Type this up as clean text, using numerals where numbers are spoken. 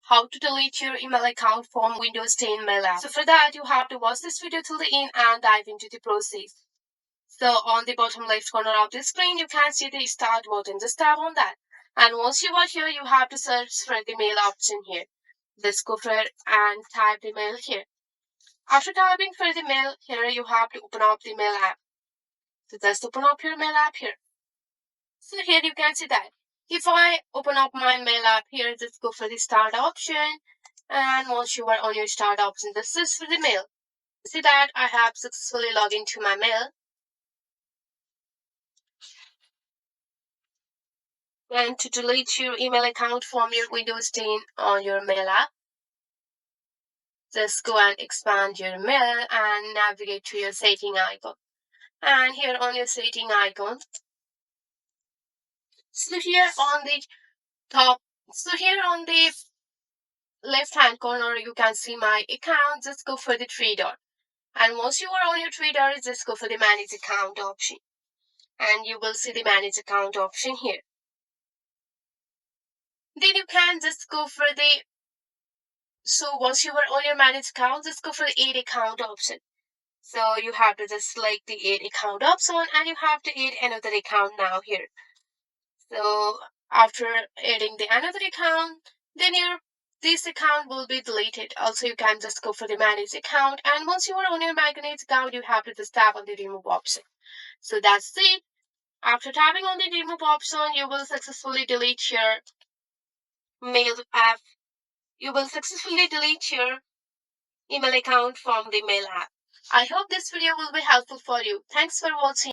how to delete your email account from Windows 10 Mail app. So for that, you have to watch this video till the end and dive into the process. So on the bottom left corner of the screen, you can see the start button. Just tap on that. And once you are here, you have to search for the mail option here. Just go for it and type the mail here. After typing for the mail here, you have to open up the mail app. So just open up your mail app here. So here you can see that. If I open up my mail app here, just go for the start option. And once you are on your start option, this is for the mail. See that I have successfully logged into my mail. And to delete your email account from your Windows 10 on your mail app, just go and expand your mail and navigate to your setting icon. And here on your setting icon, so here on the top, so here on the left hand corner, you can see my account. Just go for the three dot. And once you are on your three dots, just go for the manage account option. And you will see the manage account option here. Then you can just go for the, so once you are on your manage account, just go for the add account option. So you have to just select the add account option and you have to add another account now here. So after adding the another account, then this account will be deleted. Also, you can just go for the manage account. And once you are on your manage account, you have to just tap on the remove option. So that's it. After tapping on the remove option, you will successfully delete your mail app. You will successfully delete your email account from the mail app. I hope this video will be helpful for you. Thanks for watching.